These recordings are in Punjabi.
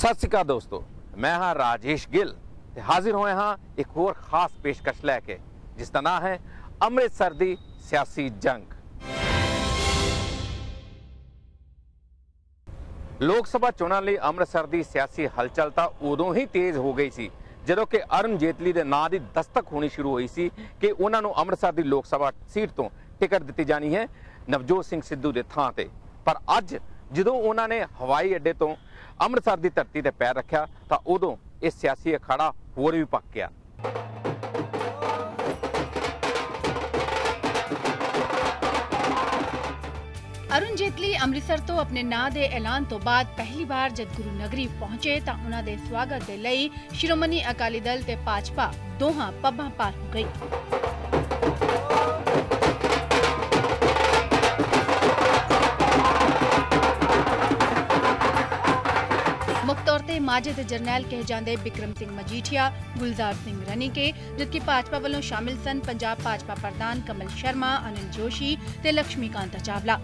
सत श्री अकाल दोस्तों, मैं हाँ राजेश गिल ते हाजिर होए हाँ एक होर खास पेशकश लैके जिसका नाम है अमृतसर दी सियासी जंग। लोक सभा चोणां लई अमृतसर दी सियासी हलचल तां उदों ही तेज हो गई सी ਜਦੋਂ कि अरुण जेतली दे नां दी दस्तक होनी शुरू हुई सी कि उन्हां नूं अमृतसर दी लोक सभा सीट तो टिकट दित्ती जानी है नवजोत सिंह सिद्धू दे थां ते। पर अज ਜਦੋਂ ਉਹਨਾਂ ਨੇ हवाई अड्डे तो अमृतसर की धरती ते पैर रखा तो उदों इस सियासी अखाड़ा होर भी पक गया। अरुण जेतली अमृतसर तो अपने नां दे ऐलान तो बाद पहली बार जब गुरु नगरी पहुंचे तो उन्हां दे स्वागत दे लई श्रोमणी अकाली दल ते भाजपा दोहां पब्बां पार हो गई। मुख तौर ते माजे ते जरनैल कहे जांदे बिक्रम सिंह मजीठिया, गुलजार सिंह रनी के, जबकि भाजपा वालों शामिल सन पंजाब भाजपा प्रधान कमल शर्मा, अनिल जोशी ते लक्ष्मीकांत चावला।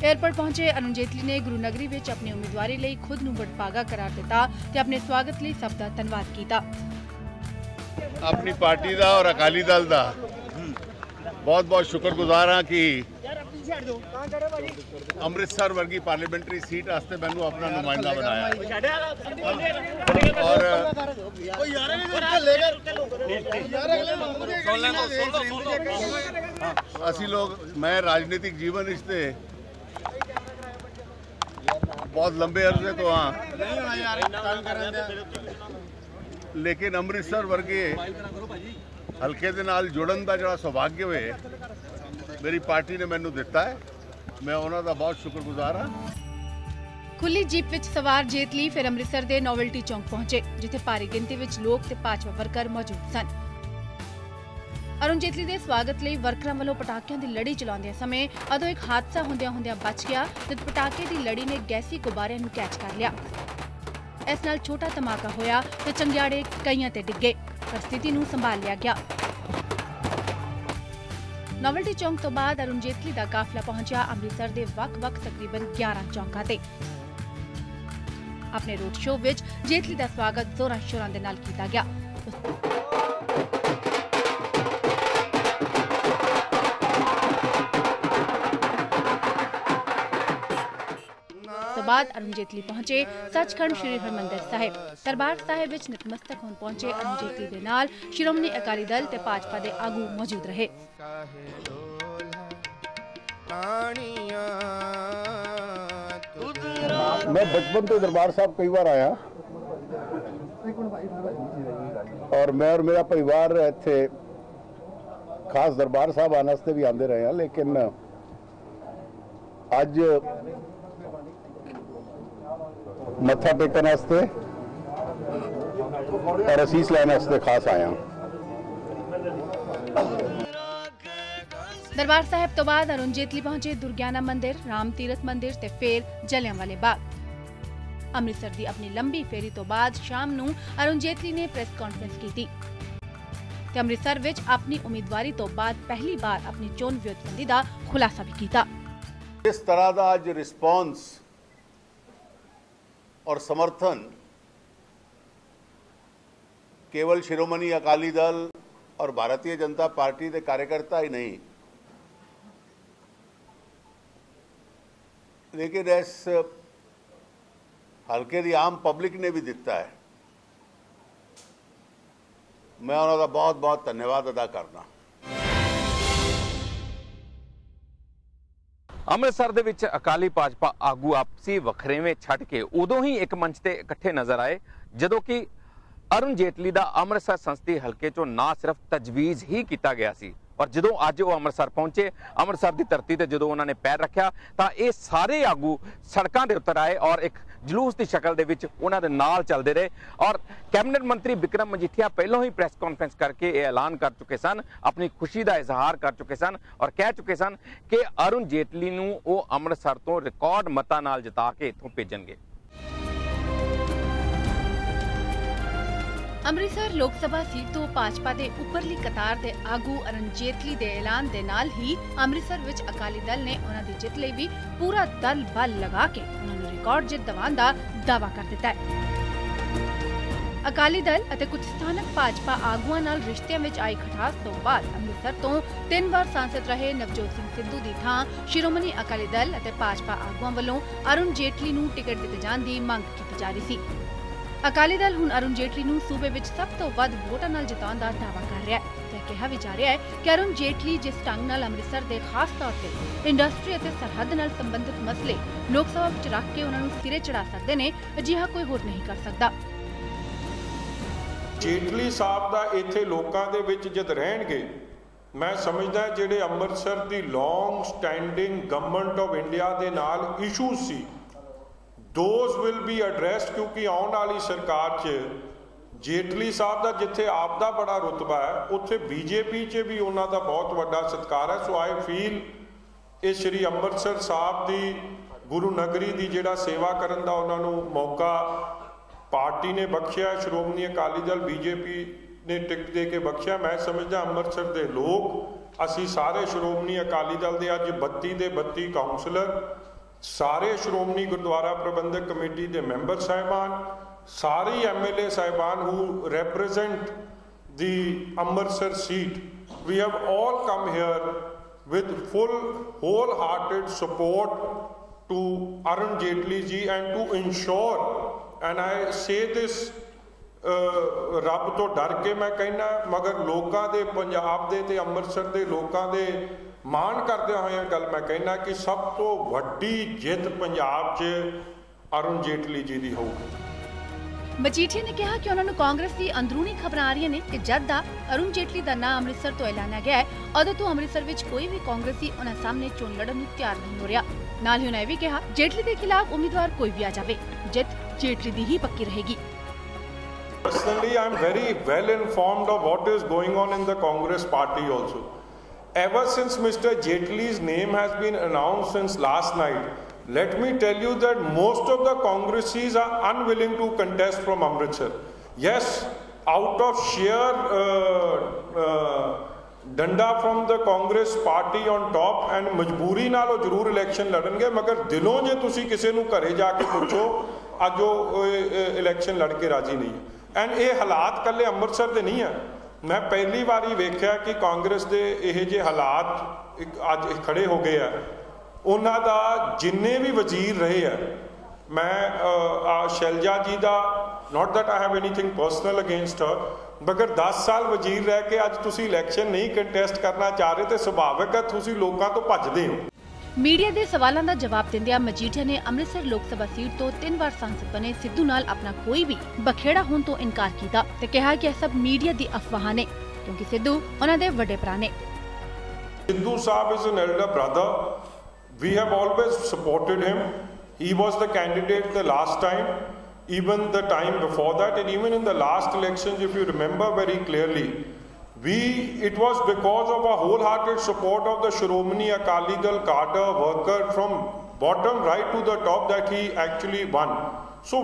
एयरपोर्ट पहुंचे अरुण जेतली ने गुरु नगरी विच अपनी उम्मीदवारी लई खुद नूं वडभागा करार दिता ते अपने स्वागत लई सब दा धन्नवाद कीता। अपनी पार्टी दा और अकाली दल दा बहुत-बहुत शुक्रगुजार हां कि अमृतसर वर्गी पार्लीमेंटरी सीट वास्ते मैनू अपना नुमाइंदा बनाया और असी लोग मैं राजनीतिक जीवन इससे बहुत लंबे अरसे तो हाँ, लेकिन अमृतसर वर्गे हल्के दे नाल जुड़न दा जिहड़ा सौभाग्य होए मेरी पार्टी ने मैनू दिता है, मैं उन्हां दा बहुत शुक्रगुजार हाँ। खुली जीप विच सवार जेतली फिर अमृतसर दे नोवेल्टी चौक पहुंचे जिथे भारी गिनती विच लोग ते भाजपा वर्कर मौजूद सन। अरुण जेतली दे स्वागत लई वर्करां वालों पटाकियां दी लड़ी चलाउंदे समय अदों एक हादसा हुंदियां बच गया जद पटाके दी लड़ी ने गैसी गुब्बारे नूं कैच कर लिया। इस नाल छोटा धमाका होया ते चंगियाड़े कईयां ते डिगे पर स्थिति नूं संभाल लिया गया। नोवेल्टी चौक तो बाद अरुण जेतली दा काफिला पहुंचा अमृतसर दे वक-वक तकरीबन 11 चौकां ते। अपने रोड शो विच जेतली दा स्वागत जोरां शोरां दे नाल कीता गया। तो बाद अरुण जेतली पहुंचे सचखंड श्री हरमंदिर साहिब। दरबार साहिब विच नतमस्तक होण पहुंचे अरुण जेतली दे नाल श्रोमणी अकाली दल ते भाजपा दे आगू मौजूद रहे। मैं बचपन तो दरबार साहब कई बार आया और मैं और मेरा परिवार इत्थे खास दरबार साहब आने वास्ते भी आते रहे हैं, लेकिन अज मत्था टेकन वास्ते और असीस लैन वास्ते खास आया। दरबार साहिब तो बाद अरुण जेतली पहुंचे दुर्गियाना मंदिर, राम तीरथ मंदिर ते फिर जलियांवाले बाग। अमृतसर दी अपनी लंबी फेरी तो बाद शाम नूं अरुण जेतली ने प्रेस कॉन्फ्रेंस की थी ते अमृतसर विच अपनी उम्मीदवारी तो बाद पहली बार अपनी चोन व्यूहबंदी दा खुलासा भी कीता। इस तरह का अज रिस्पॉन्स और समर्थन केवल शिरोमणि अकाली दल और भारतीय जनता पार्टी के कार्यकर्ता ही नहीं, लेकिन इस हल्के की आम पब्लिक ने भी दिता है। मैं उन्होंने बहुत बहुत धन्यवाद अदा करना। अमृतसर दे विच अकाली भाजपा आगू आपसी वखरेवें छड्ड के उदों ही एक मंच ते इकट्ठे नजर आए जदों कि अरुण जेतली दा अमृतसर संसदीय हल्के चों ना सिर्फ तजवीज़ ही किया गया सी और जदों अज वो अमृतसर पहुंचे अमृतसर की धरती ते जदों उन्होंने पैर रखा तो ये सारे आगू सड़कों के उतर आए और एक जलूस की शक्ल दे विच उन्हां दे नाल चलते रहे। और कैबिनेट मंत्री बिक्रम मजीठिया पहलों ही प्रेस कॉन्फ्रेंस करके ये ऐलान कर चुके सन, अपनी खुशी का इजहार कर चुके सन और कह चुके सन कि अरुण जेतली नूं वो अमृतसर तो रिकॉर्ड मतां नाल जिता के इत्थों भेजणगे। ਅੰਮ੍ਰਿਤਸਰ ਲੋਕ ਸਭਾ ਸੀਟ ਤੋਂ ਭਾਜਪਾ ਦੇ ਉੱਪਰਲੀ ਕਤਾਰ ਦੇ ਆਗੂ ਅਰੁਣ ਜੇਤਲੀ ਦੇ ਐਲਾਨ ਦੇ ਨਾਲ ਹੀ ਅੰਮ੍ਰਿਤਸਰ ਵਿੱਚ ਅਕਾਲੀ ਦਲ ਨੇ ਉਹਨਾਂ ਦੀ ਜਿੱਤ ਲਈ ਵੀ ਪੂਰਾ ਦਲ ਬਲ ਲਗਾ ਕੇ ਉਹਨਾਂ ਨੂੰ ਰਿਕਾਰਡ ਜਿੱਤ ਦਿਵਾਉਣ ਦਾ ਦਾਅਵਾ ਕਰ ਦਿੱਤਾ ਹੈ। ਅਕਾਲੀ ਦਲ ਅਤੇ ਕੁਝ ਸਥਾਨਕ ਭਾਜਪਾ ਆਗੂਆਂ ਨਾਲ ਰਿਸ਼ਤਿਆਂ ਵਿੱਚ ਆਈ ਖਟਾਸ ਤੋਂ ਬਾਅਦ ਅੰਮ੍ਰਿਤਸਰ ਤੋਂ 3 ਵਾਰ ਸਾਂਸਦ ਰਹੇ ਨਵਜੋਤ ਸਿੰਘ ਸਿੱਧੂ ਦੀ ਥਾਂ ਸ਼੍ਰੋਮਣੀ ਅਕਾਲੀ ਦਲ ਅਤੇ ਭਾਜਪਾ ਆਗੂਆਂ ਵੱਲੋਂ ਅਰੁਣ ਜੇਤਲੀ ਨੂੰ ਟਿਕਟ ਦਿੱਤੇ ਜਾਣ ਦੀ ਮੰਗ ਕੀਤੀ ਜਾ ਰਹੀ ਸੀ। ਅਕਾਲੀ ਦਲ ਹੁਣ ਅਰੁਣ ਜੇਤਲੀ ਨੂੰ ਸੂਬੇ ਵਿੱਚ ਸਭ ਤੋਂ ਵੱਧ ਵੋਟਾਂ ਨਾਲ ਜਿਤਾਉਣ ਦਾ ਦਾਅਵਾ ਕਰ ਰਿਹਾ ਹੈ ਤੇ ਕਿਹਾ ਵੀ ਜਾ ਰਿਹਾ ਹੈ ਕਿ ਅਰੁਣ ਜੇਤਲੀ ਜਿਸ ਢੰਗ ਨਾਲ ਅੰਮ੍ਰਿਤਸਰ ਦੇ ਖਾਸ ਤੌਰ ਤੇ ਇੰਡਸਟਰੀ ਅਤੇ ਸਰਹੱਦ ਨਾਲ ਸੰਬੰਧਿਤ ਮਸਲੇ ਲੋਕ ਸਭਾ ਵਿੱਚ ਰੱਖ ਕੇ ਉਹਨਾਂ ਨੂੰ ਸਿਰੇ ਚੜਾ ਸਕਦੇ ਨੇ, ਅਜਿਹਾ ਕੋਈ ਹੋਰ ਨਹੀਂ ਕਰ ਸਕਦਾ। ਜੇਤਲੀ ਸਾਹਿਬ ਦਾ ਇੱਥੇ ਲੋਕਾਂ ਦੇ ਵਿੱਚ ਜਦ ਰਹਿਣਗੇ, ਮੈਂ ਸਮਝਦਾ ਜਿਹੜੇ ਅੰਮ੍ਰਿਤਸਰ ਦੀ ਲੌਂਗ ਸਟੈਂਡਿੰਗ ਗਵਰਨਮੈਂਟ ਆਫ ਇੰਡੀਆ ਦੇ ਨਾਲ issues C, those will be ਐਡਰੈਸਡ, ਕਿਉਂਕਿ ਆਉਣ ਵਾਲੀ ਸਰਕਾਰ 'ਚ ਜੇਤਲੀ ਸਾਹਿਬ ਦਾ ਜਿੱਥੇ ਆਪ ਦਾ ਬੜਾ ਰੁਤਬਾ ਹੈ, ਉੱਥੇ ਬੀਜੇਪੀ 'ਚ ਵੀ ਉਹਨਾਂ ਦਾ ਬਹੁਤ ਵੱਡਾ ਸਤਿਕਾਰ ਹੈ। ਸੋ ਆਈ ਫੀਲ ਇਹ ਸ਼੍ਰੀ ਅੰਮ੍ਰਿਤਸਰ ਸਾਹਿਬ ਦੀ ਗੁਰੂ ਨਗਰੀ ਦੀ ਜਿਹੜਾ ਸੇਵਾ ਕਰਨ ਦਾ ਉਹਨਾਂ ਨੂੰ ਮੌਕਾ ਪਾਰਟੀ ਨੇ ਬਖਸ਼ਿਆ, ਸ਼੍ਰੋਮਣੀ ਅਕਾਲੀ ਦਲ ਬੀਜੇਪੀ ਨੇ ਟਿਕਟ ਦੇ ਕੇ ਬਖਸ਼ਿਆ। ਮੈਂ ਸਮਝਦਾ ਅੰਮ੍ਰਿਤਸਰ ਦੇ ਲੋਕ, ਅਸੀਂ ਸਾਰੇ ਸ਼੍ਰੋਮਣੀ ਅਕਾਲੀ ਦਲ ਦੇ ਅੱਜ 32 ਦੇ 32 ਕਾਉਂਸਲਰ, ਸਾਰੇ ਸ਼੍ਰੋਮਣੀ ਗੁਰਦੁਆਰਾ ਪ੍ਰਬੰਧਕ ਕਮੇਟੀ ਦੇ ਮੈਂਬਰ ਸਾਹਿਬਾਨ, ਸਾਰੇ MLA ਸਾਹਿਬਾਨ who represent the Amritsar seat, we have all come here with full wholehearted support to Arun Jaitley ji and to ensure, and I say this ਰੱਬ ਤੋਂ ਡਰ ਕੇ ਮੈਂ ਕਹਿਣਾ, ਮਗਰ ਲੋਕਾਂ ਦੇ ਪੰਜਾਬ ਦੇ ਤੇ ਅੰਮ੍ਰਿਤਸਰ ਦੇ ਲੋਕਾਂ ਦੇ ਮਾਣ ਕਰਦਿਆਂ ਹੋਇਆਂ ਗੱਲ ਮੈਂ ਕਹਿਣਾ ਕਿ ਸਭ ਤੋਂ ਵੱਡੀ ਜਿੱਤ ਪੰਜਾਬ 'ਚ ਅਰੁਣ ਜੇਤਲੀ ਜੀ ਦੀ ਹੋਊਗੀ। ਮਜੀਠੀਆ ਨੇ ਕਿਹਾ ਕਿ ਉਹਨਾਂ ਨੂੰ ਕਾਂਗਰਸ ਦੀ ਅੰਦਰੂਨੀ ਖਬਰਾਂ ਆ ਰਹੀਆਂ ਨੇ ਕਿ ਜਦ ਦਾ ਅਰੁਣ ਜੇਤਲੀ ਦਾ ਨਾਂ ਅੰਮ੍ਰਿਤਸਰ ਤੋਂ ਐਲਾਨਿਆ ਗਿਆ ਹੈ, ਉਦੋਂ ਤੋਂ ਅੰਮ੍ਰਿਤਸਰ ਵਿੱਚ ਕੋਈ ਵੀ ਕਾਂਗਰਸੀ ਉਹਨਾਂ ਸਾਹਮਣੇ ਚੋਣ ਲੜਨ ਨੂੰ ਤਿਆਰ ਨਹੀਂ ਹੋ ਰਿਹਾ। ਨਾਲ ਹੀ ਉਹਨਾਂ ਇਹ ਵੀ ਕਿਹਾ ਜੇਤਲੀ ਦੇ ਖਿਲਾਫ ਉਮੀਦਵਾਰ ਕੋਈ ਵੀ ਆ ਜਾਵੇ, ਜਿੱਤ ਜੇਤਲੀ ਦੀ ਹੀ ਪੱਕੀ ਰਹੇਗੀ। Personally, I am very well informed of what is going on in the Congress party also. Ever since Mr. Jaitley's name has been announced since last night, let me tell you that most of the Congresses are unwilling to contest from Amritsar. Yes, out of sheer danda from the Congress party on top and majboori naal ਉਹ ਜ਼ਰੂਰ ਇਲੈਕਸ਼ਨ ਲੜਨਗੇ, ਮਗਰ ਦਿਲੋਂ ਜੇ ਤੁਸੀਂ ਕਿਸੇ ਨੂੰ ਘਰੇ ਜਾ ਕੇ ਪੁੱਛੋ ਅੱਜ ਉਹ ਇਲੈਕਸ਼ਨ ਲੜ ਕੇ ਰਾਜੀ ਨਹੀਂ ਹੈ। ਐਂਡ ਇਹ ਹਾਲਾਤ ਕੱਲੇ ਅੰਮ੍ਰਿਤਸਰ ਦੇ ਨਹੀਂ ਆ। ਮੈਂ ਪਹਿਲੀ ਵਾਰੀ ਵੇਖਿਆ ਕਿ ਕਾਂਗਰਸ ਦੇ ਇਹ ਜਿਹੇ ਹਾਲਾਤ ਅੱਜ ਖੜੇ ਹੋ ਗਏ ਆ। ਉਹਨਾਂ ਦਾ ਜਿੰਨੇ ਵੀ ਵਜ਼ੀਰ ਰਹੇ ਆ, ਮੈਂ ਸ਼ੈਲਜਾ ਜੀ ਦਾ, not that I have anything personal against her, ਮਗਰ 10 ਸਾਲ ਵਜ਼ੀਰ ਰਹਿ ਕੇ ਅੱਜ ਤੁਸੀਂ ਇਲੈਕਸ਼ਨ ਨਹੀਂ ਕੰਟੈਸਟ ਕਰਨਾ ਚਾਹ ਰਹੇ ਤੇ ਸੁਭਾਵਿਕ ਹੈ ਤੁਸੀਂ ਲੋਕਾਂ ਤੋਂ ਭੱਜਦੇ ਹੋ। ਮੀਡੀਆ ਦੇ ਸਵਾਲਾਂ ਦਾ ਜਵਾਬ ਦਿੰਦਿਆਂ ਮਜੀਠੀਆ ਨੇ ਅੰਮ੍ਰਿਤਸਰ ਲੋਕ ਸਭਾ ਸੀਟ ਤੋਂ 3 ਵਾਰ ਸਾਂਸਦ ਬਣੇ ਸਿੱਧੂ ਨਾਲ ਆਪਣਾ ਕੋਈ ਵੀ ਬਖੇੜਾ ਹੋਣ ਤੋਂ ਇਨਕਾਰ ਕੀਤਾ ਤੇ ਕਿਹਾ ਕਿ ਇਹ ਸਭ ਮੀਡੀਆ ਦੀ ਅਫਵਾਹਾਂ ਨੇ, ਕਿਉਂਕਿ ਸਿੱਧੂ ਉਹਨਾਂ ਦੇ ਵੱਡੇ ਭਰਾ ਨੇ। ਸਿੱਧੂ ਸਾਹਿਬ is an elder brother. We have always supported him. He was the candidate the last time, even the time before that, and even in the last elections, if you remember very clearly, it was because of a wholehearted support of the Shiromani Akali Dal cadre worker from bottom right to the top that he actually won. So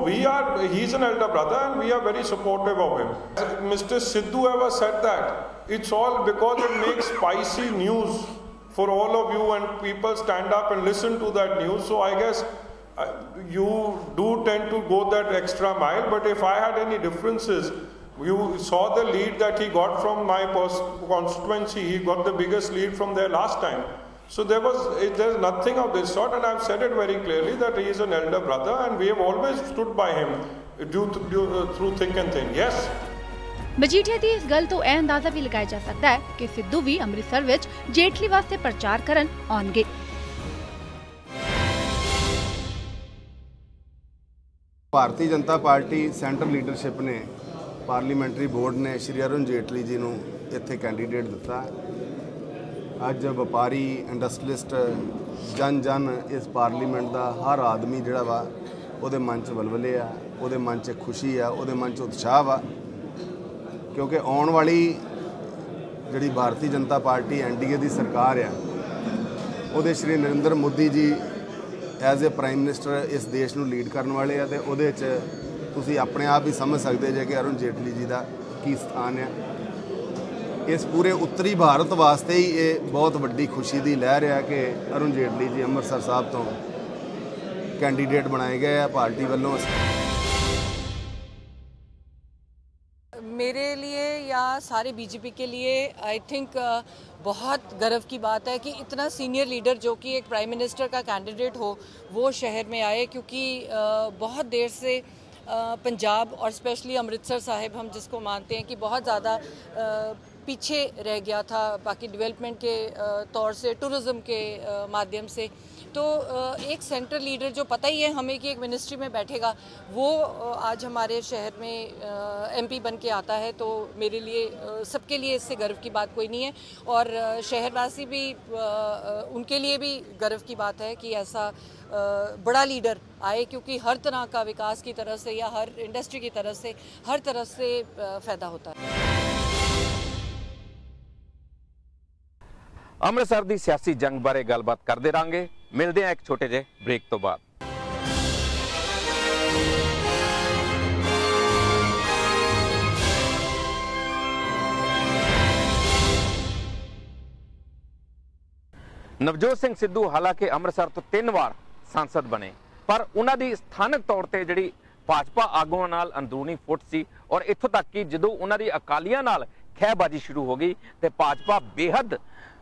he's an elder brother and we are very supportive of him. Mr. Sidhu ever said that it's all because it makes spicy news for all of you and people stand up and listen to that news. So I guess you do tend to go that extra mile, but if I had any differences, you saw the lead that he got from my constituency. He got the biggest lead from there last time. So there's nothing of this sort, and I've said it very clearly that he is an elder brother and we have always stood by him through thick and thin. Yes. Majithia ਦੀ ਇਸ ਗੱਲ ਤੋਂ ਇਹ ਅੰਦਾਜ਼ਾ ਵੀ ਲਗਾਇਆ ਜਾ ਸਕਦਾ ਹੈ ਕਿ ਸਿੱਧੂ ਵੀ ਅੰਮ੍ਰਿਤਸਰ ਵਿੱਚ ਜੇਤਲੀ ਵਾਸਤੇ ਪ੍ਰਚਾਰ ਕਰਨ ਆਉਣਗੇ। Bharatiya Janata party central leadership ਨੇ, ਪਾਰਲੀਮੈਂਟਰੀ ਬੋਰਡ ਨੇ ਸ਼੍ਰੀ ਅਰੁਣ ਜੇਤਲੀ ਜੀ ਨੂੰ ਇੱਥੇ ਕੈਂਡੀਡੇਟ ਦਿੱਤਾ। ਅੱਜ ਵਪਾਰੀ, ਇੰਡਸਟਰੀਲਿਸਟ, ਜਨ ਇਸ ਪਾਰਲੀਮੈਂਟ ਦਾ ਹਰ ਆਦਮੀ ਜਿਹੜਾ ਵਾ ਉਹਦੇ ਮਨ 'ਚ ਵਲਵਲੇ ਆ, ਉਹਦੇ ਮਨ 'ਚ ਖੁਸ਼ੀ ਆ, ਉਹਦੇ ਮਨ 'ਚ ਉਤਸ਼ਾਹ ਵਾ, ਕਿਉਂਕਿ ਆਉਣ ਵਾਲੀ ਜਿਹੜੀ ਭਾਰਤੀ ਜਨਤਾ ਪਾਰਟੀ NDA ਦੀ ਸਰਕਾਰ ਆ, ਉਹਦੇ Shri Narendra Modi ji as a prime minister ਇਸ ਦੇਸ਼ ਨੂੰ ਲੀਡ ਕਰਨ ਵਾਲੇ ਆ ਤੇ ਉਹਦੇ 'ਚ ਤੁਸੀਂ ਆਪਣੇ ਆਪ ਹੀ ਸਮਝ ਸਕਦੇ ਜੇ ਕਿ ਅਰੁਣ ਜੇਟਲੀ ਜੀ ਦਾ ਕੀ ਸਥਾਨ ਹੈ। ਇਸ ਪੂਰੇ ਉੱਤਰੀ ਭਾਰਤ ਵਾਸਤੇ ਹੀ ਇਹ ਬਹੁਤ ਵੱਡੀ ਖੁਸ਼ੀ ਦੀ ਲਹਿਰ ਹੈ ਕਿ ਅਰੁਣ ਜੇਟਲੀ ਜੀ ਅੰਮ੍ਰਿਤਸਰ ਸਾਹਿਬ ਤੋਂ ਕੈਂਡੀਡੇਟ ਬਣਾਏ गए हैं पार्टी वालों। मेरे लिए या सारे बीजेपी के लिए आई थिंक बहुत गर्व की बात है कि इतना सीनियर लीडर जो कि एक प्राइम मिनिस्टर का कैंडिडेट हो वो शहर में आए, क्योंकि बहुत देर से पंजाब और स्पेशली अमृतसर साहिब हम जिसको मानते हैं कि बहुत ज़्यादा पीछे रह गया था बाकी डेवलपमेंट के तौर से, टूरिज़्म के माध्यम से। तो एक सेंट्रल लीडर जो पता ही है हमें कि एक मिनिस्ट्री में बैठेगा, वो आज हमारे शहर में एमपी बन के आता है, तो मेरे लिए सबके लिए इससे गर्व की बात कोई नहीं है। और शहरवासी भी उनके लिए भी गर्व की बात है कि ऐसा बड़ा लीडर आए, क्योंकि हर तरह का विकास की तरफ से या हर इंडस्ट्री की तरफ से हर तरफ से फ़ायदा होता है। ਅੰਮ੍ਰਿਤਸਰ ਦੀ ਸਿਆਸੀ ਜੰਗ ਬਾਰੇ ਗੱਲਬਾਤ ਕਰਦੇ ਰਾਂਗੇ। ਮਿਲਦੇ ਹਾਂ ਇੱਕ ਛੋਟੇ ਜਿਹੇ ਬ੍ਰੇਕ ਤੋਂ ਬਾਅਦ। ਨਵਜੋਤ ਸਿੰਘ ਸਿੱਧੂ ਹਾਲਾਂਕਿ ਅੰਮ੍ਰਿਤਸਰ ਤੋਂ 3 ਵਾਰ ਸੰਸਦ ਬਣੇ, ਪਰ ਉਹਨਾਂ ਦੀ ਸਥਾਨਕ ਤੌਰ ਤੇ ਜਿਹੜੀ ਭਾਜਪਾ ਆਗੂਆਂ ਨਾਲ ਅੰਦਰੂਨੀ ਫੁੱਟ ਸੀ, ਔਰ ਇੱਥੋਂ ਤੱਕ ਕਿ ਜਦੋਂ ਉਹਨਾਂ ਦੀ ਅਕਾਲੀਆਂ ਨਾਲ ਖਹਿਬਾਜ਼ੀ ਸ਼ੁਰੂ ਹੋ ਗਈ ਤੇ ਭਾਜਪਾ ਬੇਹੱਦ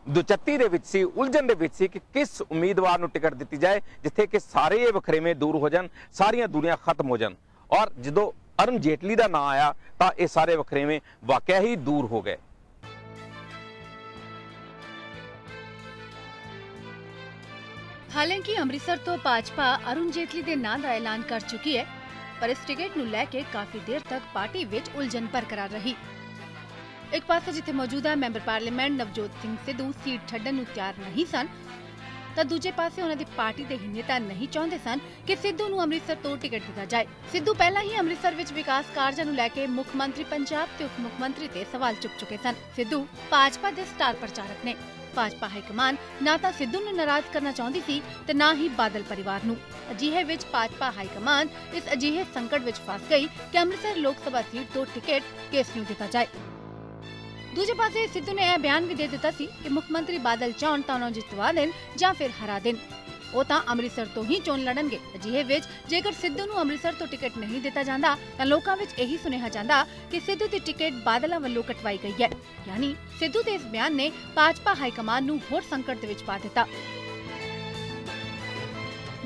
ਦੁਚੱਤੀ ਦੇ ਵਿੱਚ ਸੀ, ਉਲਝਣ ਦੇ ਵਿੱਚ ਸੀ ਕਿ ਕਿਸ ਉਮੀਦਵਾਰ ਨੂੰ ਟਿਕਟ ਦਿੱਤੀ ਜਾਏ ਜਿੱਥੇ ਕਿ ਸਾਰੇ ਇਹ ਵਖਰੇਵੇਂ ਦੂਰ ਹੋ ਜਾਣ, ਸਾਰੀਆਂ ਦੂਰੀਆਂ ਖਤਮ ਹੋ ਜਾਣ। ਔਰ ਜਦੋਂ ਅਰੁਣ ਜੇਟਲੀ ਦਾ ਨਾਂ ਆਇਆ ਤਾਂ ਇਹ ਸਾਰੇ ਵਖਰੇਵੇਂ ਵਾਕਿਆ ਹੀ ਦੂਰ ਹੋ ਗਏ। ਹਾਲਾਂਕਿ ਅੰਮ੍ਰਿਤਸਰ ਤੋਂ ਭਾਜਪਾ ਅਰੁਣ ਜੇਟਲੀ ਦੇ ਨਾਂ ਦਾ ਐਲਾਨ ਕਰ ਚੁੱਕੀ ਹੈ, ਪਰ ਇਸ ਟਿਕਟ ਨੂੰ ਲੈ ਕੇ ਕਾਫੀ ਦੇਰ ਤੱਕ ਪਾਰਟੀ ਵਿੱਚ ਉਲਝਣ ਬਰਕਰਾਰ ਰਹੀ। ਇੱਕ ਪਾਸੇ ਜਿੱਥੇ ਮੌਜੂਦਾ member parliament Navjot Singh Sidhu seat ਛੱਡਣ ਨੂੰ ਤਿਆਰ ਨਹੀਂ ਸਨ, ਤਾਂ ਦੂਜੇ ਪਾਸੇ ਉਹਨਾਂ ਦੀ ਪਾਰਟੀ ਦੇ ਨੇਤਾ ਨਹੀਂ ਚਾਹੁੰਦੇ ਸਨ ਕਿ ਸਿੱਧੂ ਨੂੰ ਅੰਮ੍ਰਿਤਸਰ ਤੋਂ ਟਿਕਟ ਦਿੱਤਾ ਜਾਏ। ਸਿੱਧੂ ਪਹਿਲਾਂ ਹੀ ਅੰਮ੍ਰਿਤਸਰ ਵਿੱਚ ਵਿਕਾਸ ਕਾਰਜਾਂ ਨੂੰ ਲੈ ਕੇ ਮੁੱਖ ਮੰਤਰੀ ਪੰਜਾਬ ਤੇ ਉਪ ਮੁੱਖ ਮੰਤਰੀ ਤੇ ਸਵਾਲ ਚੁੱਕ ਚੁੱਕੇ ਸਨ। ਸਿੱਧੂ ਭਾਜਪਾ ਦੇ ਸਟਾਰ ਪ੍ਰਚਾਰਕ ਨੇ। ਭਾਜਪਾ ਹਾਈਕਮਾਨ ਨਾ ਤਾਂ ਸਿੱਧੂ ਨੂੰ ਨਾਰਾਜ਼ ਕਰਨਾ ਚਾਹੁੰਦੀ ਸੀ ਤੇ ਨਾ ਹੀ ਬਾਦਲ ਪਰਿਵਾਰ ਨੂੰ। ਅਜਿਹੇ ਵਿੱਚ ਭਾਜਪਾ ਹਾਈਕਮਾਨ ਇਸ ਅਜਿਹੇ ਸੰਕਟ ਵਿੱਚ ਫਸ ਗਈ ਕਿ ਅੰਮ੍ਰਿਤਸਰ ਲੋਕ ਸਭਾ ਸੀਟ ਤੋਂ ਟਿਕਟ ਕਿਸ ਨੂੰ ਦਿੱਤਾ ਜਾਏ। ਦੂਜੇ ਪਾਸੇ ਸਿੱਧੂ ਨੇ ਇਹ ਬਿਆਨ ਵੀ ਦੇ ਦਿੱਤਾ ਸੀ ਕਿ ਮੁੱਖ ਮੰਤਰੀ ਬਾਦਲ ਚਾਹੁਣ ਤਾਂ ਉਹਨਾਂ ਨੂੰ ਜਿੱਤਵਾ ਦੇਣ ਜਾਂ ਫਿਰ ਹਰਾ ਦੇਣ, ਉਹ ਤਾਂ ਅੰਮ੍ਰਿਤਸਰ ਤੋਂ ਹੀ ਚੋਣ ਲੜਨਗੇ। ਅਜਿਹੇ ਵਿੱਚ ਜੇਕਰ ਸਿੱਧੂ ਨੂੰ ਅੰਮ੍ਰਿਤਸਰ ਤੋਂ ਟਿਕਟ ਨਹੀਂ ਦਿੱਤਾ ਜਾਂਦਾ ਤਾਂ ਲੋਕਾਂ ਵਿੱਚ ਇਹੀ ਸੁਨੇਹਾ ਜਾਂਦਾ ਕਿ ਸਿੱਧੂ ਦੀ ਟਿਕਟ ਬਾਦਲਾਂ ਵੱਲੋਂ ਕਟਵਾਈ ਗਈ ਹੈ। ਯਾਨੀ ਸਿੱਧੂ ਦੇ ਇਸ ਬਿਆਨ ਨੇ ਭਾਜਪਾ ਹਾਈਕਮਾਨ ਨੂੰ ਹੋਰ ਸੰਕਟ ਦੇ ਵਿੱਚ ਪਾ ਦਿੱਤਾ।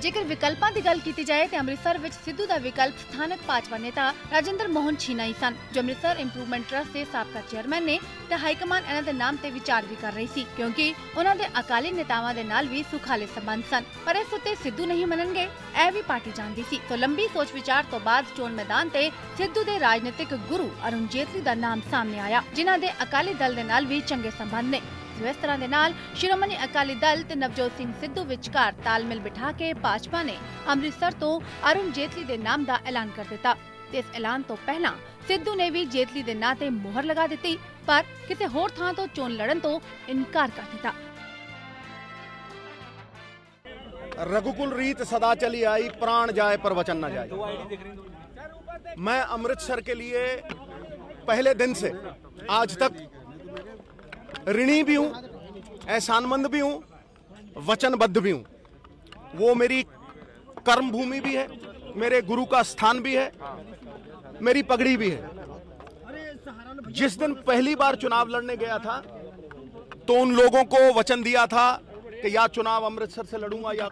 ਜੇਕਰ ਵਿਕਲਪਾਂ ਦੀ ਗੱਲ ਕੀਤੀ ਜਾਏ ਤਾਂ ਅੰਮ੍ਰਿਤਸਰ ਵਿੱਚ ਸਿੱਧੂ ਦਾ ਵਿਕਲਪ ਸਥਾਨਕ ਭਾਜਪਾ ਨੇਤਾ ਰਾਜਿੰਦਰ ਮੋਹਨ ਛੀਨਾ ਹੀ ਸਨ, ਜੋ ਅੰਮ੍ਰਿਤਸਰ ਇੰਪਰੂਵਮੈਂਟ ਟਰਸਟ ਦੇ ਸਾਬਕਾ ਚੇਅਰਮੈਨ ਨੇ ਤੇ ਹਾਈਕਮਾਨ ਇਹਨਾਂ ਦੇ ਨਾਮ ਤੇ ਵਿਚਾਰ ਵੀ ਕਰ ਰਹੀ ਸੀ, ਕਿਉਂਕਿ ਉਹਨਾਂ ਦੇ ਅਕਾਲੀ ਨੇਤਾਵਾਂ ਦੇ ਨਾਲ ਵੀ ਸੁਖਾਲੇ ਸੰਬੰਧ ਸਨ। ਪਰ ਇਸ ਉੱਤੇ ਸਿੱਧੂ ਨਹੀਂ ਮੰਨਣਗੇ, ਇਹ ਵੀ ਪਾਰਟੀ ਜਾਣਦੀ ਸੀ। ਤਾਂ ਲੰਬੀ ਸੋਚ ਵਿਚਾਰ ਤੋਂ ਬਾਅਦ ਚੋਣ ਮੈਦਾਨ ਤੇ ਸਿੱਧੂ ਦੇ ਰਾਜਨੀਤਿਕ ਗੁਰੂ ਅਰੁਣ ਜੇਟਲੀ ਦਾ ਨਾਮ ਸਾਹਮਣੇ ਆਇਆ, ਜਿਨ੍ਹਾਂ ਦੇ ਅਕਾਲੀ ਦਲ ਦੇ ਨਾਲ ਵੀ ਚੰਗੇ ਸੰਬੰਧ ਨੇ। ਇਸ ਤਰ੍ਹਾਂ ਦੇ ਨਾਲ ਸ਼੍ਰੋਮਣੀ ਅਕਾਲੀ ਦਲ ਤੇ ਨਵਜੋਤ ਸਿੰਘ ਸਿੱਧੂ ਵਿਚਕਾਰ ਤਾਲਮੇਲ ਬਿਠਾ ਕੇ ਭਾਜਪਾ ਨੇ ਅੰਮ੍ਰਿਤਸਰ ਤੋਂ ਅਰੁਣ ਜੇਟਲੀ ਦੇ ਨਾਮ ਦਾ ਐਲਾਨ ਕਰ ਦਿੱਤਾ। ਤੇ ਇਸ ਐਲਾਨ ਤੋਂ ਪਹਿਲਾਂ ਸਿੱਧੂ ਨੇ ਵੀ ਜੇਟਲੀ ਦੇ ਨਾਂ ਤੇ ਮੋਹਰ ਲਗਾ ਦਿੱਤੀ, ਪਰ ਕਿਸੇ ਹੋਰ ਥਾਂ ਤੋਂ ਚੋਣ ਲੜਨ ਤੋਂ ਇਨਕਾਰ ਕਰ ਦਿੱਤਾ। रघुकुल रीत सदा चली आई, प्राण जाए पर वचन न जाए। मैं अमृतसर के लिए पहले दिन से आज तक ऋणी भी हूं, एहसानमंद भी हूं, वचनबद्ध भी हूं। वो मेरी कर्म भूमि भी है, मेरे गुरु का स्थान भी है, मेरी पगड़ी भी है। जिस दिन पहली बार चुनाव लड़ने गया था तो उन लोगों को वचन दिया था कि या चुनाव अमृतसर से लड़ूंगा या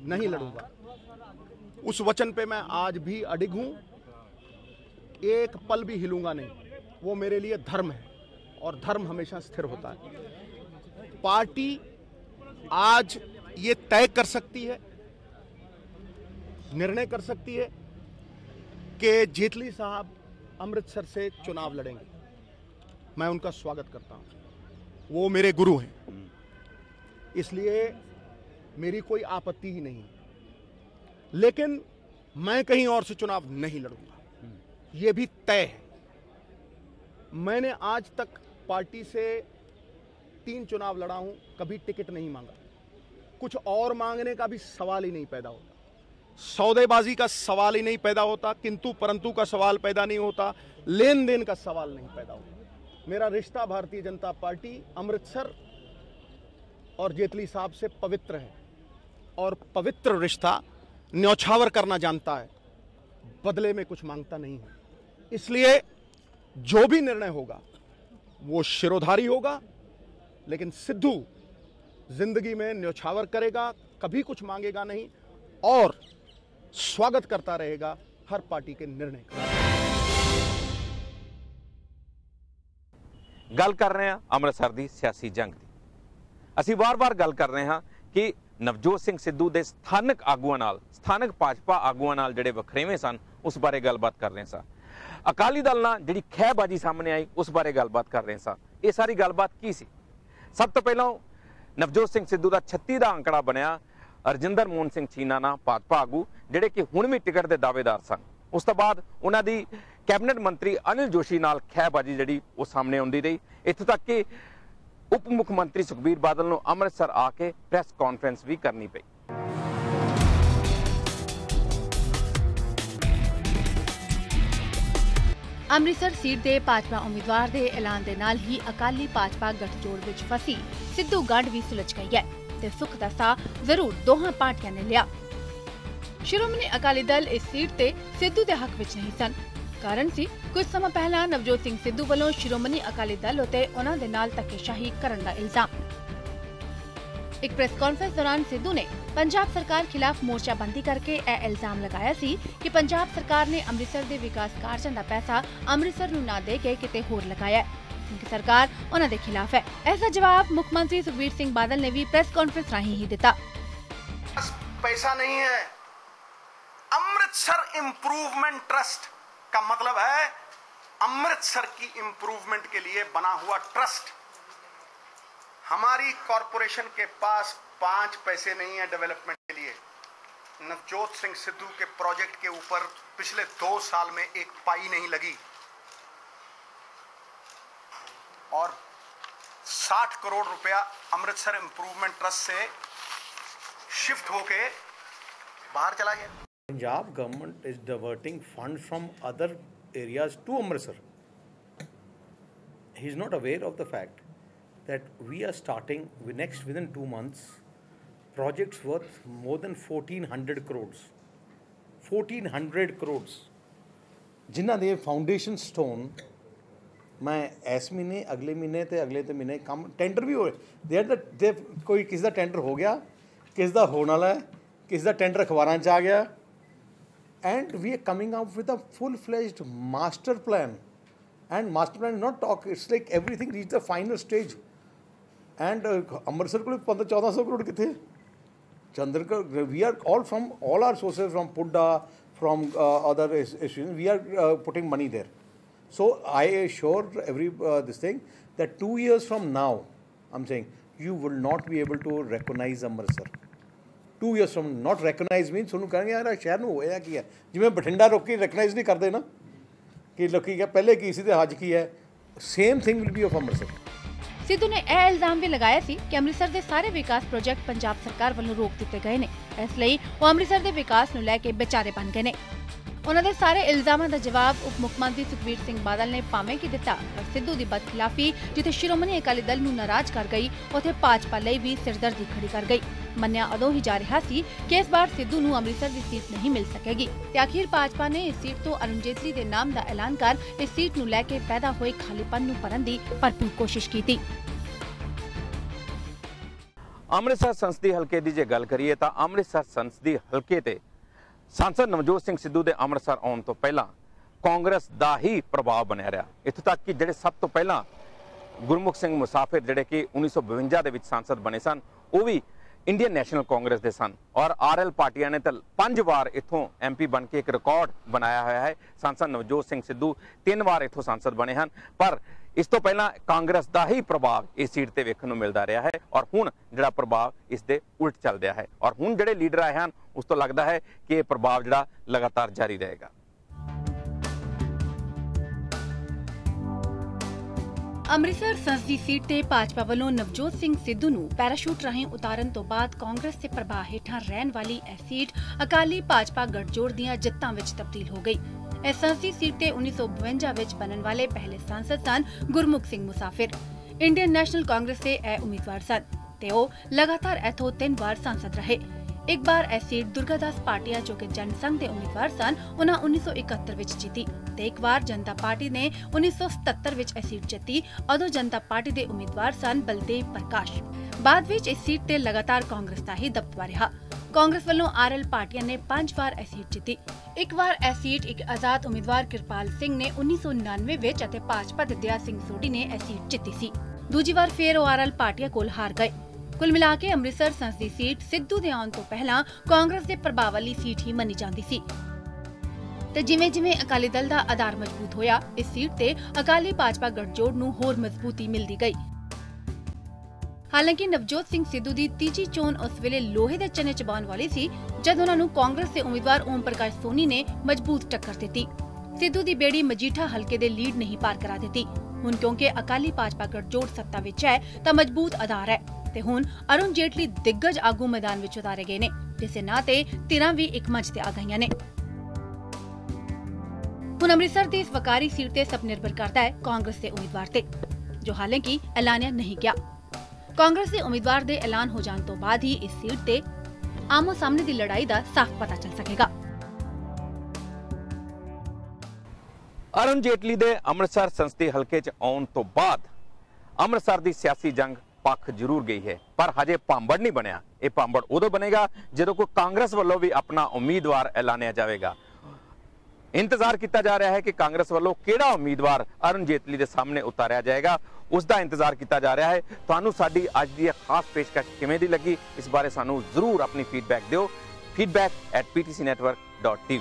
नहीं लड़ूंगा। उस वचन पे मैं आज भी अडिग हूं, एक पल भी हिलूंगा नहीं। वो मेरे लिए धर्म है और धर्म हमेशा स्थिर होता है। पार्टी आज ये तय कर सकती है, निर्णय कर सकती है कि जेटली साहब अमृतसर से चुनाव लड़ेंगे। मैं उनका स्वागत करता हूं, वो मेरे गुरु हैं, इसलिए मेरी कोई आपत्ति ही नहीं। लेकिन मैं कहीं और से चुनाव नहीं लड़ूंगा, ये भी तय है। मैंने आज तक पार्टी से 3 चुनाव लड़ा हूं, कभी टिकट नहीं मांगा, कुछ और मांगने का भी सवाल ही नहीं पैदा होता। सौदेबाजी का सवाल ही नहीं पैदा होता, किंतु परंतु का सवाल पैदा नहीं होता, लेन देन का सवाल नहीं पैदा होता। मेरा रिश्ता भारतीय जनता पार्टी अमृतसर और जेटली साहब से पवित्र है, और पवित्र रिश्ता न्यौछावर करना जानता है, बदले में कुछ मांगता नहीं है। इसलिए जो भी निर्णय होगा वो शिरोधारी होगा, लेकिन सिद्धू जिंदगी में न्यौछावर करेगा, कभी कुछ मांगेगा नहीं और स्वागत करता रहेगा हर पार्टी के निर्णय का। गल कर रहे हैं अमृतसर की सियासी जंग की। ਅਸੀਂ ਵਾਰ-ਵਾਰ ਗੱਲ ਕਰ ਰਹੇ ਹਾਂ ਕਿ ਨਵਜੋਤ ਸਿੰਘ ਸਿੱਧੂ ਦੇ ਸਥਾਨਕ ਆਗੂਆਂ ਨਾਲ, ਸਥਾਨਕ ਭਾਜਪਾ ਆਗੂਆਂ ਨਾਲ ਜਿਹੜੇ ਵਖਰੇਵੇਂ ਸਨ ਉਸ ਬਾਰੇ ਗੱਲਬਾਤ ਕਰ ਰਹੇ ਸਾਂ। ਅਕਾਲੀ ਦਲ ਨਾਲ ਜਿਹੜੀ ਖਹਿਬਾਜੀ ਸਾਹਮਣੇ ਆਈ ਉਸ ਬਾਰੇ ਗੱਲਬਾਤ ਕਰ ਰਹੇ ਸਾਂ। ਇਹ ਸਾਰੀ ਗੱਲਬਾਤ ਕੀ ਸੀ? ਸਭ ਤੋਂ ਪਹਿਲਾਂ ਨਵਜੋਤ ਸਿੰਘ ਸਿੱਧੂ ਦਾ 36 ਦਾ ਅੰਕੜਾ ਬਣਿਆ ਰਜਿੰਦਰ ਮੋਹਨ ਸਿੰਘ ਚੀਨਾ ਨਾਲ ਭਾਜਪਾ ਆਗੂ ਜਿਹੜੇ ਕਿ ਹੁਣ ਵੀ ਟਿਕਟ ਦੇ ਦਾਅਵੇਦਾਰ ਸਨ। ਉਸ ਤੋਂ ਬਾਅਦ ਉਹਨਾਂ ਦੀ ਕੈਬਨਿਟ ਮੰਤਰੀ ਅਨਿਲ ਜੋਸ਼ੀ ਨਾਲ ਖਹਿਬਾਜੀ ਜਿਹੜੀ ਉਹ ਸਾਹਮਣੇ ਆਉਂਦੀ ਰਹੀ, ਇੱਥੋਂ ਤੱਕ ਕਿ उप मुख्यमंत्री सुखबीर बादल ਨੂੰ ਅੰਮ੍ਰਿਤਸਰ ਆ ਕੇ ਪ੍ਰੈਸ ਕਾਨਫਰੰਸ ਵੀ ਕਰਨੀ ਪਈ। ਅੰਮ੍ਰਿਤਸਰ ਸੀਟ ਦੇ ਭਾਜਪਾ ਉਮੀਦਵਾਰ ਦੇ ਐਲਾਨ ਦੇ ਨਾਲ ਹੀ ਅਕਾਲੀ ਭਾਜਪਾ ਗੱਠਜੋੜ ਵਿੱਚ ਫਸੀ ਸਿੱਧੂ ਗੰਢ ਵੀ ਸੁਲਝ ਗਈ ਹੈ ਤੇ ਸੁੱਖ ਦਾ ਸਾਹ ਜ਼ਰੂਰ ਦੋਹਾਂ ਪਾਰਟੀਆਂ ਨੇ ਲਿਆ। ਸ਼੍ਰੋਮਣੀ ਅਕਾਲੀ ਦਲ ਇਸ ਸੀਟ ਤੇ ਸਿੱਧੂ ਦੇ ਹੱਕ ਵਿੱਚ ਨਹੀਂ ਸਨ। ਕਾਰਨ ਸੀ ਕੁਝ ਸਮਾਂ ਪਹਿਲਾਂ ਨਵਜੋਤ ਸਿੰਘ ਸਿੱਧੂ ਵੱਲੋਂ ਸ਼੍ਰੋਮਣੀ ਅਕਾਲੀ ਦਲ ਉਤੇ ਉਹਨਾਂ ਦੇ ਨਾਲ ਧੱਕੇਸ਼ਾਹੀ ਕਰਨ ਦਾ ਇਲਜ਼ਾਮ। ਇੱਕ ਪ੍ਰੈਸ ਕਾਨਫਰੰਸ ਦੌਰਾਨ ਸਿੱਧੂ ਨੇ ਪੰਜਾਬ ਸਰਕਾਰ ਖਿਲਾਫ ਮੋਰਚਾਬੰਦੀ ਕਰਕੇ ਇਹ ਇਲਜ਼ਾਮ ਲਗਾਇਆ ਸੀ ਕਿ ਪੰਜਾਬ ਸਰਕਾਰ ਨੇ ਅੰਮ੍ਰਿਤਸਰ ਦੇ ਵਿਕਾਸ ਕਾਰਜਾਂ ਦਾ ਪੈਸਾ ਅੰਮ੍ਰਿਤਸਰ ਨੂੰ ਨਾ ਦੇ ਕੇ ਕਿਤੇ ਹੋਰ ਲਗਾਇਆ ਕਿਉਂਕਿ ਸਰਕਾਰ ਉਹਨਾਂ ਦੇ ਖਿਲਾਫ ਹੈ। ਇਸ ਦਾ ਜਵਾਬ ਮੁੱਖ ਮੰਤਰੀ ਸੁਖਬੀਰ ਸਿੰਘ ਬਾਦਲ ਨੇ ਵੀ ਪ੍ਰੈਸ ਕਾਨਫਰੰਸ ਰਾਹੀਂ ਹੀ ਦਿੱਤਾ। पैसा नहीं है, अमृतसर इंप्रूवमेंट ट्रस्ट का मतलब है अमृतसर की इंप्रूवमेंट के लिए बना हुआ ट्रस्ट। हमारी कॉरपोरेशन के पास 5 पैसे नहीं है डेवलपमेंट के लिए। नवजोत सिंह सिद्धू के प्रोजेक्ट के ऊपर पिछले 2 साल में एक पाई नहीं लगी और 60 करोड़ रुपया अमृतसर इंप्रूवमेंट ट्रस्ट से शिफ्ट होके बाहर चला गया। Punjab government is diverting funds from other areas to Amritsar. He is not aware of the fact that we are starting within 2 months projects worth more than 1400 crores. 1400 crores. जिन्हां दे foundation stone मैं इस महीने अगले महीने ते अगले ते महीने काम टेंडर भी होए दे कोई किसी का टेंडर हो गया, किसी का होने वाला है, किसी का टेंडर अखबारां च आ गया। And we are coming out with a full-fledged master plan. And master plan is not talk, it's like everything reached the final stage. And Amritsar ko 1400 crore kithe Chandrakar, we are all from all our sources, from Pudda, from other institutions, we are putting money there. So I assure this thing that 2 years from now, I'm saying, you will not be able to recognize Amritsar. 2 years from not recognize means ਤੁਹਾਨੂੰ ਕਹਾਂਗੇ ਯਾਰ ਸ਼ਹਿਰ ਨੂੰ ਹੋਇਆ ਕੀ ਹੈ, ਜਿਵੇਂ ਬਠਿੰਡਾ ਲੋਕੀ ਰਿਕਗਨਾਈਜ਼ ਨਹੀਂ ਕਰਦੇ ਨਾ ਕਿ ਲੋਕੀ ਕਿਹਾ ਪਹਿਲੇ ਕੀ ਸੀ ਤੇ ਅੱਜ ਕੀ ਹੈ, same thing will be of Amritsar. Sidhu ਨੇ ਇਹ ਇਲਜ਼ਾਮ ਵੀ ਲਗਾਇਆ ਸੀ ਕਿ ਅੰਮ੍ਰਿਤਸਰ ਦੇ ਸਾਰੇ ਵਿਕਾਸ ਪ੍ਰੋਜੈਕਟ ਪੰਜਾਬ ਸਰਕਾਰ ਵੱਲੋਂ ਰੋਕ ਦਿੱਤੇ ਗਏ ਨੇ, ਇਸ ਲਈ ਉਹ ਅੰਮ੍ਰਿਤਸਰ ਦੇ ਵਿਕਾਸ ਨੂੰ ਲੈ ਕੇ ਵਿਚਾਰੇ ਬਣ ਗਏ ਨੇ। ਉਹਨਾਂ ਦੇ ਸਾਰੇ ਇਲਜ਼ਾਮਾਂ ਦਾ ਜਵਾਬ ਉਪ ਮੁੱਖ ਮੰਤਰੀ ਸੁਖਬੀਰ ਸਿੰਘ ਬਾਦਲ ਨੇ ਭਾਵੇਂ ਕਿ ਦਿੱਤਾ, ਪਰ ਸਿੱਧੂ ਦੀ ਬਦਖਿਲਾਫੀ ਜਿੱਥੇ ਸ਼੍ਰੋਮਣੀ ਅਕਾਲੀ ਦਲ ਨੂੰ ਨਾਰਾਜ਼ ਕਰ ਗਈ, ਉੱਥੇ ਭਾਜਪਾ ਲਈ ਵੀ ਸਿਰਦਰਦੀ ਖੜੀ ਕਰ ਗਈ। ਮੰਨਿਆ ਉਦੋਂ ਹੀ ਜਾ ਰਿਹਾ ਸੀ ਕਿ ਇਸ ਵਾਰ ਸਿੱਧੂ ਨੂੰ ਅੰਮ੍ਰਿਤਸਰ ਦੀ ਸੀਟ ਨਹੀਂ ਮਿਲ ਸਕੇਗੀ ਤੇ ਆਖਿਰ ਭਾਜਪਾ ਨੇ ਇਸ ਸੀਟ ਤੋਂ ਅਰੁਣ ਜੇਤਲੀ ਦੇ ਨਾਮ ਦਾ ਐਲਾਨ ਕਰ ਇਸ ਸੀਟ ਨੂੰ ਲੈ ਕੇ ਪੈਦਾ ਹੋਏ ਖਾਲੀਪਨ ਨੂੰ ਭਰਨ ਦੀ ਭਰਪੂਰ ਕੋਸ਼ਿਸ਼ ਕੀਤੀ। ਅੰਮ੍ਰਿਤਸਰ ਸੰਸਦੀ ਹਲਕੇ ਦੀ ਜੇ ਗੱਲ ਕਰੀਏ ਤਾਂ ਅੰਮ੍ਰਿਤਸਰ ਸੰਸਦੀ ਹਲਕੇ ਤੇ सांसद नवजोत सिंह सिद्धू के अमृतसर आने तो पहला कांग्रेस का ही प्रभाव बनया रहा। इत्थों तक कि जिहड़े सब तो पहला गुरमुख सिंह मुसाफिर जिहड़े कि 1952 के सांसद बने सन, वो भी इंडियन नैशनल कांग्रेस के सन और RL पार्टियां ने तो 5 बार इत्थों MP बन के एक रिकॉर्ड बनाया हुआ है। सांसद नवजोत सिंह सिद्धू 3 बार इत्थों सांसद बने हैं, पर इस तो पहला कांग्रेस का ही प्रभाव इस सीट से वेखण नूं मिलता रहा है और हुण जिहड़ा प्रभाव इस दे उल्ट चल रहा है और हुण जिहड़े लीडर आए हैं उस तो लगता है कि यह प्रभाव जिहड़ा लगातार जारी रहेगा। ਅੰਮ੍ਰਿਤਸਰ ਸੰਸਦੀ ਸੀਟ ਤੇ ਭਾਜਪਾ ਵੱਲੋਂ ਨਵਜੋਤ ਸਿੰਘ ਸਿੱਧੂ ਨੂੰ ਪੈਰਾਸ਼ੂਟ ਰਾਹੀਂ ਉਤਾਰਨ ਤੋਂ ਬਾਅਦ ਕਾਂਗਰਸ ਦੇ ਪ੍ਰਭਾਵ ਹੇਠਾਂ ਰਹਿਣ ਵਾਲੀ ਇਹ ਸੀਟ ਅਕਾਲੀ ਭਾਜਪਾ ਗੱਠਜੋੜ ਦੀਆਂ ਜਿੱਤਾਂ ਵਿੱਚ ਤਬਦੀਲ ਹੋ ਗਈ। ਇਸ ਸੰਸਦੀ ਸੀਟ ਤੇ 1952 ਵਿੱਚ ਬਣਨ ਵਾਲੇ ਪਹਿਲੇ ਸਾਂਸਦ ਸਨ ਗੁਰਮੁਖ ਸਿੰਘ ਮੁਸਾਫਿਰ। ਇੰਡੀਅਨ ਨੈਸ਼ਨਲ ਕਾਂਗਰਸ ਦੇ ਇਹ ਉਮੀਦਵਾਰ ਸਨ ਤੇ ਉਹ ਲਗਾਤਾਰ ਇੱਥੋਂ 3 ਵਾਰ ਸਾਂਸਦ ਰਹੇ। ਇੱਕ ਬਾਰ ਇਹ ਸੀਟ ਦੁਰਗਾਦਾਸ ਪਾਟਿਆ ਜੋ ਕਿ ਜਨਸੰਘ ਦੇ ਉਮੀਦਵਾਰ ਸਨ ਉਹਨਾਂ 1971 ਵਿੱਚ ਜਿੱਤੀ ਤੇ ਇੱਕ ਵਾਰ ਜਨਤਾ ਪਾਰਟੀ ਨੇ 1977 ਵਿੱਚ ਇਹ ਸੀਟ ਜਿੱਤੀ। ਉਦੋਂ ਜਨਤਾ ਪਾਰਟੀ ਦੇ ਉਮੀਦਵਾਰ ਸਨ ਬਲਦੇਵ ਪ੍ਰਕਾਸ਼। ਬਾਅਦ ਵਿੱਚ ਇਸ ਸੀਟ ਤੇ ਲਗਾਤਾਰ ਕਾਂਗਰਸ ਦਾ ਹੀ ਦਬਦਬਾ ਰਿਹਾ। ਕਾਂਗਰਸ ਵੱਲੋਂ RL ਪਾਰਟੀਆਂ ਨੇ 5 ਵਾਰ ਇਹ ਸੀਟ ਜਿੱਤੀ। ਇੱਕ ਵਾਰ ਇਹ ਸੀਟ ਇੱਕ ਆਜ਼ਾਦ ਉਮੀਦਵਾਰ ਕਿਰਪਾਲ ਸਿੰਘ ਨੇ 1999 ਵਿੱਚ ਅਤੇ ਭਾਜਪਾ ਦੇ ਦਿਆ ਸਿੰਘ ਸੋਢੀ ਨੇ ਇਹ ਸੀਟ ਜਿੱਤੀ ਸੀ। ਦੂਜੀ ਵਾਰ ਫੇਰ ਉਹ RL ਪਾਰਟੀਆਂ ਕੋਲ ਹਾਰ ਗਏ। ਕੁੱਲ ਮਿਲਾ ਕੇ ਅੰਮ੍ਰਿਤਸਰ ਸੰਸਦੀ ਸੀਟ ਸਿੱਧੂ ਦੇ ਆਉਣ ਤੋਂ ਪਹਿਲਾਂ ਕਾਂਗਰਸ ਦੇ ਪ੍ਰਭਾਵ ਵਾਲੀ ਸੀਟ ਹੀ ਮੰਨੀ ਜਾਂਦੀ ਸੀ ਤੇ ਜਿਵੇਂ-ਜਿਵੇਂ ਅਕਾਲੀ ਦਲ ਦਾ ਆਧਾਰ ਮਜ਼ਬੂਤ ਹੋਇਆ ਇਸ ਸੀਟ ਤੇ ਅਕਾਲੀ ਭਾਜਪਾ ਗੱਠਜੋੜ ਨੂੰ ਹੋਰ ਮਜ਼ਬੂਤੀ ਮਿਲਦੀ ਗਈ। ਹਾਲਾਂਕਿ ਨਵਜੋਤ ਸਿੰਘ ਸਿੱਧੂ ਦੀ ਤੀਜੀ ਚੋਣ ਉਸ ਵੇਲੇ ਲੋਹੇ ਦੇ ਚਨੇ ਚਬਾਉਣ ਵਾਲੀ ਸੀ ਜਦ ਉਹਨਾਂ ਨੂੰ ਕਾਂਗਰਸ ਦੇ ਉਮੀਦਵਾਰ ਓਮ ਪ੍ਰਕਾਸ਼ ਸੋਨੀ ਨੇ ਮਜ਼ਬੂਤ ਟੱਕਰ ਦਿੱਤੀ। ਸਿੱਧੂ ਦੀ ਬੇੜੀ ਮਜੀਠਾ ਹਲਕੇ ਦੇ ਲੀਡ ਨਹੀਂ ਪਾਰ ਕਰਾ ਦਿੱਤੀ। ਹੁਣ ਕਿਉਂਕਿ ਅਕਾਲੀ ਭਾਜਪਾ ਗੱਠਜੋੜ ਸੱਤਾ ਵਿੱਚ ਹੈ ਤਾਂ ਮਜ਼ਬੂਤ ਆਧਾਰ ਹੈ ਤੇ ਹੁਣ ਅਰੁਣ ਜੇਟਲੀ ਦਿੱਗਜ ਆਗੂ ਮੈਦਾਨ ਵਿੱਚ ਉਤਾਰੇ ਗਏ ਨੇ ਜਿਸੇ ਨਾਂ ਤੇ ਧਿਰਾਂ ਵੀ ਇੱਕ ਮੰਚ ਤੇ ਆ ਗਈਆਂ ਨੇ। ਹੁਣ ਅੰਮ੍ਰਿਤਸਰ ਦੀ ਇਸ ਵਕਾਰੀ ਸੀਟ ਤੇ ਸਭ ਨਿਰਭਰ ਕਰਦਾ ਹੈ ਕਾਂਗਰਸ ਦੇ ਉਮੀਦਵਾਰ ਤੇ ਜੋ ਹਾਲਾਂਕਿ ਐਲਾਨਿਆ ਨਹੀਂ ਗਿਆ। ਕਾਂਗਰਸ ਦੇ ਉਮੀਦਵਾਰ ਦੇ ਐਲਾਨ ਹੋ ਜਾਣ ਤੋਂ ਬਾਅਦ ਹੀ ਇਸ ਸੀਟ ਤੇ ਆਮੋ ਸਾਹਮਣੇ ਦੀ ਲੜਾਈ ਦਾ ਸਾਫ਼ ਪਤਾ ਚੱਲ ਸਕੇਗਾ। ਅਰੁਣ ਜੇਟਲੀ ਦੇ ਅੰਮ੍ਰਿਤਸਰ ਸੰਸਦੀ ਹਲਕੇ 'ਚ ਆਉਣ ਤੋਂ ਬਾਅਦ ਅੰਮ੍ਰਿਤਸਰ ਦੀ ਸਿਆਸੀ ਜੰਗ ਪੱਖ ਜ਼ਰੂਰ ਗਈ ਹੈ ਪਰ ਹਜੇ ਭਾਂਬੜ ਨਹੀਂ ਬਣਿਆ। ਇਹ ਭਾਂਬੜ ਉਦੋਂ ਬਣੇਗਾ ਜਦੋਂ ਕੋਈ ਕਾਂਗਰਸ ਵੱਲੋਂ ਵੀ ਆਪਣਾ ਉਮੀਦਵਾਰ ਐਲਾਨਿਆ ਜਾਵੇਗਾ। ਇੰਤਜ਼ਾਰ ਕੀਤਾ ਜਾ ਰਿਹਾ ਹੈ ਕਿ ਕਾਂਗਰਸ ਵੱਲੋਂ ਕਿਹੜਾ ਉਮੀਦਵਾਰ ਅਰੁਣ ਜੇਟਲੀ ਦੇ ਸਾਹਮਣੇ ਉਤਾਰਿਆ ਜਾਏਗਾ ਉਸ ਦਾ ਇੰਤਜ਼ਾਰ ਕੀਤਾ ਜਾ ਰਿਹਾ ਹੈ। ਤੁਹਾਨੂੰ ਸਾਡੀ ਅੱਜ ਦੀ ਖਾਸ ਪੇਸ਼ਕਸ਼ ਕਿਵੇਂ ਦੀ ਲੱਗੀ ਇਸ ਬਾਰੇ ਸਾਨੂੰ ਜ਼ਰੂਰ ਆਪਣੀ ਫੀਡਬੈਕ ਦਿਓ। feedback@ptcnetwork.tv